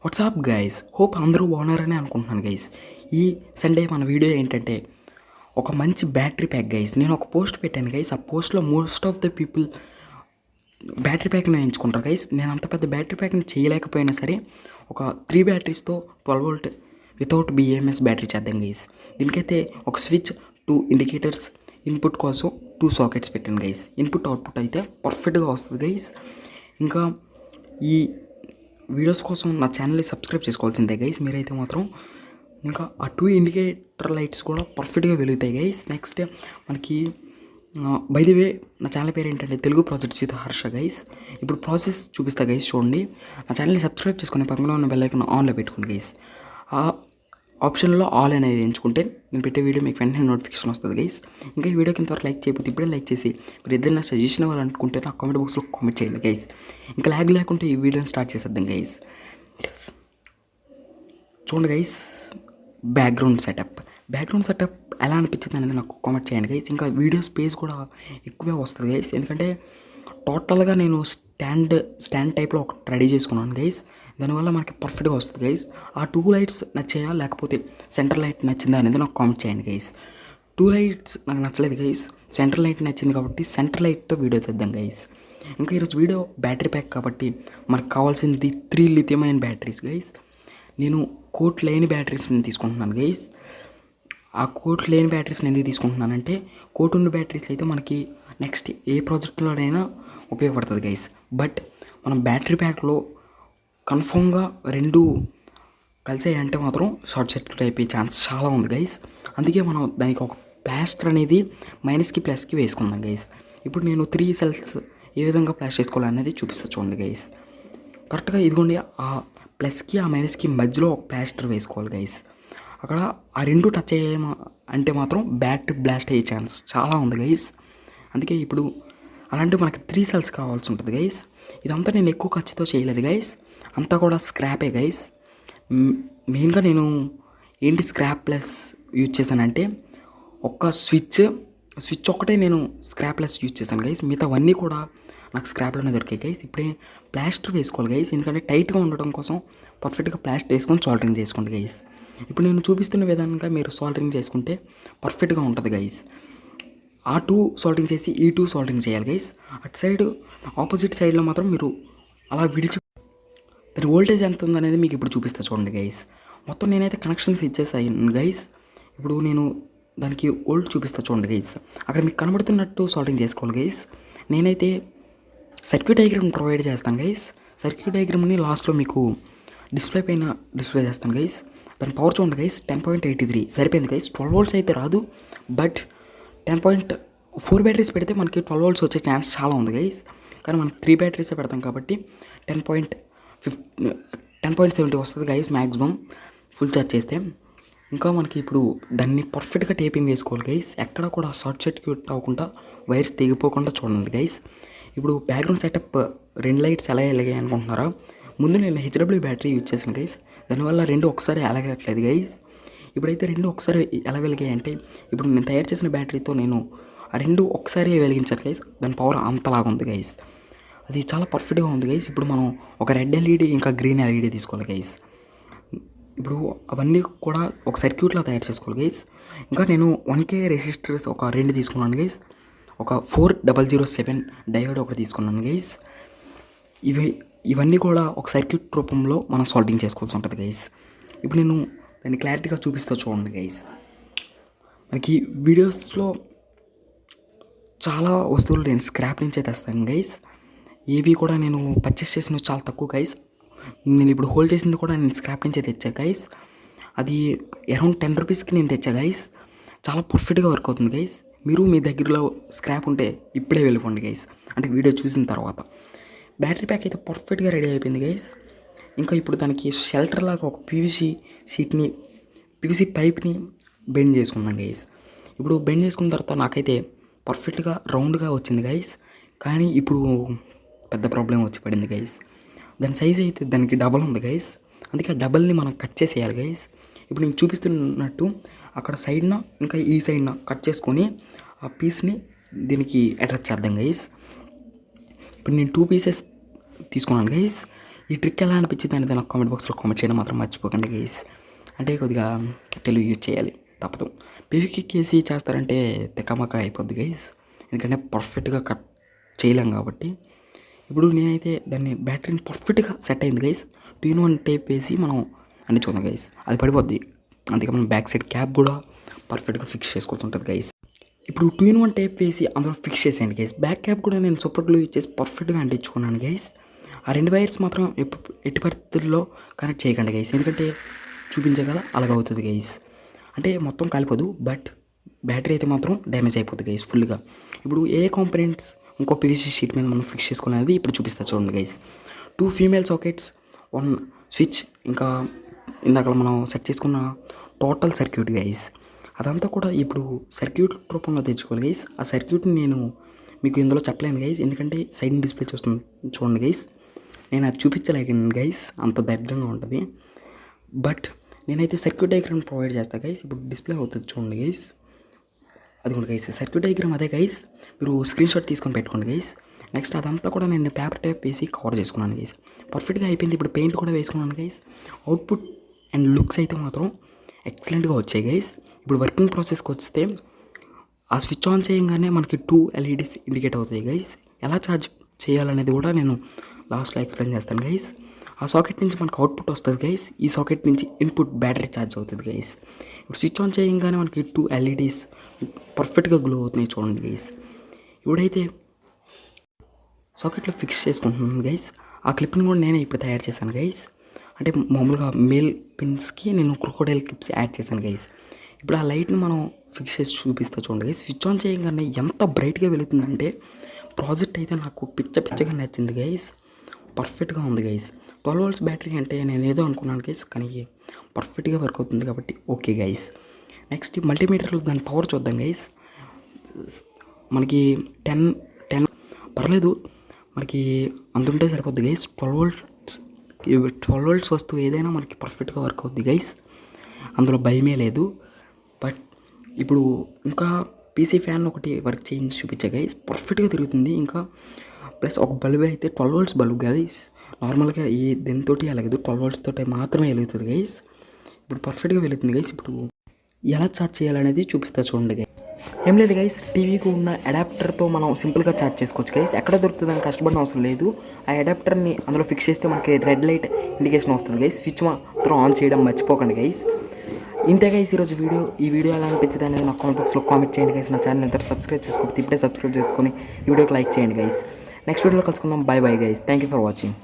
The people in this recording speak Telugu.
వాట్సాప్ గైస్, హోప్ అందరూ బాగున్నారని అనుకుంటున్నాను గైస్. ఈ సండే మన వీడియో ఏంటంటే ఒక మంచి బ్యాటరీ ప్యాక్ గైస్. నేను ఒక పోస్ట్ పెట్టాను గైస్. ఆ పోస్ట్లో most of the people battery ప్యాక్ని ఎంచుకుంటారు గైస్. నేను అంత పెద్ద బ్యాటరీ ప్యాక్ని చేయలేకపోయినా సరే ఒక 3 బ్యాటరీస్తో 12 వోల్ట్ వితౌట్ బిఎంఎస్ బ్యాటరీ చేద్దాం గైస్. దీనికైతే ఒక స్విచ్, 2 ఇండికేటర్స్, ఇన్పుట్ కోసం 2 సాకెట్స్ పెట్టాను గైస్. ఇన్పుట్ అవుట్పుట్ అయితే పర్ఫెక్ట్గా వస్తుంది గైస్. ఇంకా ఈ వీడియోస్ కోసం నా ఛానల్ని సబ్స్క్రైబ్ చేసుకోవాల్సిందే గైస్ మీరైతే మాత్రం. ఇంకా ఆ 2 ఇండికేటర్ లైట్స్ కూడా పర్ఫెక్ట్గా వెలుగుతాయి గైస్. నెక్స్ట్ మనకి బై ది వే నా ఛానల్ పేరు ఏంటంటే Telugu projects with Harsha guys. ఇప్పుడు ప్రాసెస్ చూపిస్తా గైస్, చూడండి. నా ఛానల్ని సబ్స్క్రైబ్ చేసుకుని పక్కన ఉన్న బెల్ ఐకాన్ ఆన్లో పెట్టుకోండి గైస్. ఆ ఆప్షన్లో ఆల్ అనేది ఎంచుకుంటే నేను పెట్టే వీడియో మీకు వెంటనే నోటిఫికేషన్ వస్తుంది గైస్. ఇంకా ఈ వీడియోకి ఇంతవరకు లైక్ చేయకపోతే ఇప్పుడే లైక్ చేసి మీరు ఇద్దరు నా సజెషన్ ఇవ్వాలనుకుంటే నా కామెంట్ బాక్స్లో కామెంట్ చేయండి గైస్. ఇంకా ల్యాగ్ లేకుంటే ఈ వీడియోని స్టార్ట్ చేసేద్దాం గైస్. చూడండి గైస్, బ్యాక్గ్రౌండ్ సెటప్ ఎలా అనిపించింది అనేది నాకు కామెంట్ చేయండి గైస్. ఇంకా వీడియో స్పేస్ కూడా ఎక్కువే వస్తుంది గైస్, ఎందుకంటే టోటల్గా నేను స్టాండ్ టైప్లో ఒకటి రెడీ చేసుకున్నాను గైస్. దానివల్ల మనకి పర్ఫెక్ట్గా వస్తుంది గైస్. ఆ 2 లైట్స్ నచ్చాయా లేకపోతే సెంటర్ లైట్ నచ్చిందా అనేది నాకు కామెంట్ చేయండి గైస్. 2 లైట్స్ నాకు నచ్చలేదు గైస్, సెంటర్ లైట్ నచ్చింది కాబట్టి సెంటర్ లైట్తో వీడియో తెద్దాం గైస్. ఇంకా ఈరోజు వీడియో బ్యాటరీ ప్యాక్ కాబట్టి మనకు కావాల్సింది 3 లిథియం అయన్ బ్యాటరీస్ గైస్. నేను కోట్ లేని బ్యాటరీస్ని తీసుకుంటున్నాను గైస్. ఆ కోట్ లేని బ్యాటరీస్ని ఎందుకు తీసుకుంటున్నానంటే కోట్ ఉన్న బ్యాటరీస్ అయితే మనకి నెక్స్ట్ ఏ ప్రాజెక్టులోనైనా ఉపయోగపడుతుంది గైస్. బట్ మనం బ్యాటరీ ప్యాక్లో కన్ఫామ్గా 2 కలిసాయంటే మాత్రం షార్ట్ సర్క్యూట్ అయిపోయే ఛాన్స్ చాలా ఉంది గైస్. అందుకే మనం దానికి ఒక ప్లాస్టర్ అనేది మైనస్కి ప్లస్కి వేసుకుందాం గైస్. ఇప్పుడు నేను 3 సెల్స్ ఏ విధంగా ప్లాస్టర్ వేసుకోవాలనేది చూపిస్తా చూడండి గైస్. కరెక్ట్గా ఇదిగోండి, ఆ ప్లస్కి ఆ మైనస్కి మధ్యలో ఒక ప్లాస్టర్ వేసుకోవాలి గైస్. అక్కడ ఆ 2 టచ్ అయ్యే అంటే మాత్రం బ్యాటరీ బ్లాస్ట్ అయ్యే ఛాన్స్ చాలా ఉంది గైస్. అందుకే ఇప్పుడు అలాంటి మనకి 3 సెల్స్ కావాల్సి ఉంటుంది గైస్. ఇదంతా నేను ఎక్కువ ఖర్చుతో చేయలేదు గైస్, అంతా కూడా స్క్రాపే గైస్. మెయిన్గా నేను ఏంటి స్క్రాప్ ప్లస్ యూజ్ చేశానంటే ఒక్క స్విచ్ ఒక్కటే నేను స్క్రాప్ ప్లస్ యూజ్ చేశాను గైస్. మిగతావన్నీ కూడా నాకు స్క్రాప్లోనే దొరికాయి గైస్. ఇప్పుడే ప్లాస్టర్ వేసుకోవాలి గైస్, ఎందుకంటే టైట్గా ఉండడం కోసం పర్ఫెక్ట్గా ప్లాస్టర్ వేసుకొని సాల్డరింగ్ చేసుకోండి గైస్. ఇప్పుడు నేను చూపిస్తున్న విధంగా మీరు సాల్డరింగ్ చేసుకుంటే పర్ఫెక్ట్గా ఉంటుంది గైస్. ఆ 2 సాల్డరింగ్ చేసి ఈ 2 సాల్డరింగ్ చేయాలి గైస్. అటు సైడ్ ఆపోజిట్ సైడ్లో మాత్రం మీరు అలా విడిచి దాని వోల్టేజ్ ఎంత ఉందనేది మీకు ఇప్పుడు చూపిస్తా చూడండి గైస్. మొత్తం నేనైతే కనెక్షన్స్ ఇచ్చేసాను గైస్. ఇప్పుడు నేను దానికి వోల్ట్ చూపిస్తా చూడండి గైస్. అక్కడ మీకు కనబడుతున్నట్టు సాల్డరింగ్ చేసుకోవాలి గైస్. నేనైతే సర్క్యూట్ డయాగ్రామ్ ప్రొవైడ్ చేస్తాను గైస్. సర్క్యూట్ డయాగ్రామ్ని లాస్ట్లో మీకు డిస్ప్లే చేస్తాను గైస్. దాని పవర్ చూడండి గైస్, 10.83 సరిపోయింది గైస్. 12 వోల్ట్స్ అయితే రాదు, బట్ 10.4 బ్యాటరీస్ పెడితే మనకి 12 వోల్ట్స్ వచ్చే ఛాన్స్ చాలా ఉంది గైస్. కానీ మనం 3 బ్యాటరీసే పెడతాం కాబట్టి 10.70 వస్తుంది గైస్ మ్యాక్సిమం ఫుల్ ఛార్జ్ చేస్తే. ఇంకా మనకి ఇప్పుడు దాన్ని పర్ఫెక్ట్గా టేపింగ్ వేసుకోవాలి గైస్. ఎక్కడ కూడా షార్ట్ సర్క్యూట్ అవ్వకుండా వైర్స్ తెగిపోకుండా చూడండి గైస్. ఇప్పుడు బ్యాక్గ్రౌండ్ సెటప్ 2 లైట్స్ ఎలా వెలిగాయి అనుకుంటున్నారా? ముందు నేను హెచ్డబ్ల్యూ బ్యాటరీ యూజ్ చేశాను గైస్, దానివల్ల 2 ఒకసారి వెలగట్లేదు గైస్. ఇప్పుడైతే 2 ఒకసారి ఎలా వెలిగాయి అంటే ఇప్పుడు నేను తయారు చేసిన బ్యాటరీతో నేను ఆ 2 ఒకసారి వెలిగించాను గైస్. దాని పవర్ అంతలాగా ఉంది గైస్, అది చాలా పర్ఫెక్ట్గా ఉంది గైస్. ఇప్పుడు మనం ఒక రెడ్ ఎల్ఈడి ఇంకా గ్రీన్ ఎల్ఈడి తీసుకోవాలి గైస్. ఇప్పుడు అవన్నీ కూడా ఒక సర్క్యూట్లో తయారు చేసుకోవాలి గైస్. ఇంకా నేను 1K రెసిస్టర్స్ ఒక 2 తీసుకున్నాను గైస్. ఒక 4007 డయోడ్ ఒకటి తీసుకున్నాను గైస్. ఇవన్నీ కూడా ఒక సర్క్యూట్ రూపంలో మనం సాల్వింగ్ చేసుకోవాల్సి ఉంటుంది గైస్. ఇప్పుడు నేను దాన్ని క్లారిటీగా చూపిస్తా చూడండి గైస్. మనకి వీడియోస్లో చాలా వస్తువులు నేను స్క్రాప్ నుంచే తెస్తాను గైస్. ఏవి కూడా నేను పర్చేస్ చేసినవి చాలా తక్కువ గైస్. నేను ఇప్పుడు హోల్డ్ చేసింది కూడా నేను స్క్రాప్ నుంచే తెచ్చా గైస్. అది అరౌండ్ 10 రూపీస్కి నేను తెచ్చా గైస్. చాలా పర్ఫెక్ట్గా వర్క్ అవుతుంది గైస్. మీరు మీ దగ్గరలో స్క్రాప్ ఉంటే ఇప్పుడే వెళ్ళిపోండి గైస్, అంటే వీడియో చూసిన తర్వాత. బ్యాటరీ ప్యాక్ అయితే పర్ఫెక్ట్గా రెడీ అయిపోయింది గైస్. ఇంకా ఇప్పుడు దానికి షెల్టర్ లాగా ఒక పీవీసీ పైప్ని బెండ్ చేసుకుందాం గైస్. ఇప్పుడు బెండ్ చేసుకున్న తర్వాత నాకైతే పర్ఫెక్ట్గా రౌండ్గా వచ్చింది గైస్. కానీ ఇప్పుడు పెద్ద ప్రాబ్లం వచ్చి పడింది గైస్. దాని సైజ్ అయితే దానికి డబల్ ఉంది గైస్, అందుకే ఆ డబల్ని మనం కట్ చేసేయాలి గైస్. ఇప్పుడు నేను చూపిస్తున్నట్టు అక్కడ సైడ్న ఇంకా ఈ సైడ్న కట్ చేసుకొని ఆ పీస్ని దీనికి అటాచ్ చేద్దాం గైస్. ఇప్పుడు నేను 2 పీసెస్ తీసుకున్నాను గైస్. ఈ ట్రిక్ ఎలా అనిపించింది అనేది నాకు కామెంట్ బాక్స్లో కామెంట్ చేయడం మాత్రం మర్చిపోకండి గైస్. అంటే కొద్దిగా తెలుగు యూజ్ చేయాలి, తప్పదు. పీవీకి కేసీ చేస్తారంటే తెక్కమక్క అయిపోద్ది గైస్, ఎందుకంటే పర్ఫెక్ట్గా కట్ చేయలేం కాబట్టి. ఇప్పుడు నేనైతే దాన్ని బ్యాటరీని పర్ఫెక్ట్గా సెట్ అయింది గైస్. 2-in-1 టేప్ వేసి మనం అన్ని చూద్దాం గైస్, అది పడిపోద్ది. అందుకే మనం బ్యాక్ సైడ్ క్యాప్ కూడా పర్ఫెక్ట్గా ఫిక్స్ చేసుకోవాల్సి గైస్. ఇప్పుడు 2-in-1 టేప్ వేసి అందులో ఫిక్స్ చేసేయండి గైస్. బ్యాక్ క్యాప్ కూడా నేను సూపర్ గ్లూ ఇచ్చేసి పర్ఫెక్ట్గా అంటించుకున్నాను గైస్. ఆ 2 వైర్స్ మాత్రం ఎట్టి పరిస్థితుల్లో కనెక్ట్ చేయకండి గైస్, ఎందుకంటే చూపించే కదా అలాగ అవుతుంది గైస్. అంటే మొత్తం కాలిపోదు, బట్ బ్యాటరీ అయితే మాత్రం డ్యామేజ్ అయిపోతుంది గైస్ ఫుల్గా. ఇప్పుడు ఏ కాంపోనెంట్స్ ఇంకో పీవీసీ షీట్ మీద మనం ఫిక్స్ చేసుకునేది ఇప్పుడు చూపిస్తా చూడండి గైస్. 2 ఫీమేల్ సాకెట్స్, 1 స్విచ్, ఇంకా ఇందాక మనం సెట్ చేసుకున్న టోటల్ సర్క్యూట్ గైస్. అదంతా కూడా ఇప్పుడు సర్క్యూట్ రూపంలో తెచ్చుకోవాలి గైస్. ఆ సర్క్యూట్ని నేను మీకు ఇందులో చెప్పలేను గైస్, ఎందుకంటే సైడ్ డిస్ప్లే చూస్తుంది చూడండి గైస్. నేను అది చూపించలేను గైస్, అంత దరిద్రంగా ఉంటుంది. బట్ నేనైతే సర్క్యూట్ డయాగ్రామ్ ప్రొవైడ్ చేస్తాను గైస్. ఇప్పుడు డిస్ప్లే అవుతుంది చూడండి గైస్, అది కూడా గైస్ సర్క్యూట్ డయాగ్రామ్ అదే గైస్. మీరు స్క్రీన్ షాట్ తీసుకొని పెట్టుకోండి గైస్. నెక్స్ట్ అదంతా కూడా నేను పేపర్ టైప్ వేసి కవర్ చేసుకున్నాను గైస్. పర్ఫెక్ట్గా అయిపోయింది. ఇప్పుడు పెయింట్ కూడా వేసుకున్నాను గైస్. అవుట్పుట్ అండ్ లుక్స్ అయితే మాత్రం ఎక్సలెంట్గా వచ్చాయి గైస్. ఇప్పుడు వర్కింగ్ ప్రాసెస్కి వస్తే ఆ స్విచ్ ఆన్ చేయగానే మనకి 2 LEDs ఇండికేట్ అవుతాయి గైస్. ఎలా ఛార్జ్ చేయాలనేది కూడా నేను లాస్ట్లో ఎక్స్ప్లెయిన్ చేస్తాను గైస్. ఆ సాకెట్ నుంచి మనకు అవుట్పుట్ వస్తుంది గైస్. ఈ సాకెట్ నుంచి ఇన్పుట్ బ్యాటరీ ఛార్జ్ అవుతుంది గైస్. ఇప్పుడు స్విచ్ ఆన్ చేయగానే మనకి 2 LEDs పర్ఫెక్ట్గా గ్లో అవుతున్నాయి చూడండి గైస్. ఇప్పుడైతే సాకెట్లో ఫిక్స్ చేసుకుంటున్నాను గైస్. ఆ క్లిప్ని కూడా నేనే ఇప్పుడు తయారు చేశాను గైస్. అంటే మామూలుగా మేల్ పిన్స్కి నేను క్రొకోడైల్ క్లిప్స్ యాడ్ చేశాను గైస్. ఇప్పుడు ఆ లైట్ని మనం ఫిక్స్ చేసి చూపిస్తా చూడండి గైస్. స్విచ్ ఆన్ చేయగానే ఎంత బ్రైట్గా వెళుతుందంటే ప్రాజెక్ట్ అయితే నాకు పిచ్చగా నచ్చింది గైస్. పర్ఫెక్ట్గా ఉంది గైస్. 12 volts బ్యాటరీ అంటే నేను ఏదో అనుకున్నాను గైస్, కానీ పర్ఫెక్ట్గా వర్క్ అవుతుంది కాబట్టి ఓకే గైస్. నెక్స్ట్ మల్టీమీటర్లో దాని పవర్ చూద్దాం గైస్. మనకి 10 పర్లేదు, మనకి అంతుంటే సరిపోద్ది గైస్. 12 volts వస్తువు ఏదైనా మనకి పర్ఫెక్ట్గా వర్క్ అవుద్ది గైస్, అందులో భయమే లేదు. బట్ ఇప్పుడు ఇంకా పీసీ ఫ్యాన్ ఒకటి వర్క్ చేయించి చూపించా గైస్, పర్ఫెక్ట్గా తిరుగుతుంది. ఇంకా ప్లస్ ఒక బల్బ్ అయితే 12 volts బల్బ్ గైస్. నార్మల్గా ఈ దీంతో వెలగదు, 12 volts తోటి మాత్రమే వెలుగుతుంది గైస్. ఇప్పుడు పర్ఫెక్ట్గా వెలుగుతుంది గైస్. ఇప్పుడు ఎలా ఛార్జ్ చేయాలనేది చూపిస్తా చూడండి గైస్. ఏం లేదు గైస్, టీవీకి ఉన్న అడాప్టర్తో మనం సింపుల్గా ఛార్జ్ చేసుకోవచ్చు గైస్. ఎక్కడ దొరుకుతుందని కష్టపడిన అవసరం లేదు. ఆ అడాప్టర్ని అందులో ఫిక్స్ చేస్తే మనకి రెడ్ లైట్ ఇండికేషన్ వస్తుంది గైస్. స్విచ్ మాత్రం ఆన్ చేయడం మర్చిపోకండి గైస్. ఇంతే గైస్ ఈరోజు వీడియో. ఈ వీడియో ఎలా అనిపించింది అనేది నాకు కామెంట్ బాక్స్లో కామెంట్ చేయండి గైస్. నా ఛానల్ ఎంత సబ్స్క్రైబ్ చేసుకోకపోతే ఇప్పుడే సబ్స్క్రైబ్ చేసుకొని ఈ వీడియోకి లైక్ చేయండి గైస్. నెక్స్ట్ వీడియోలో కలుసుకుందాం. Bye guys. Thank you for watching.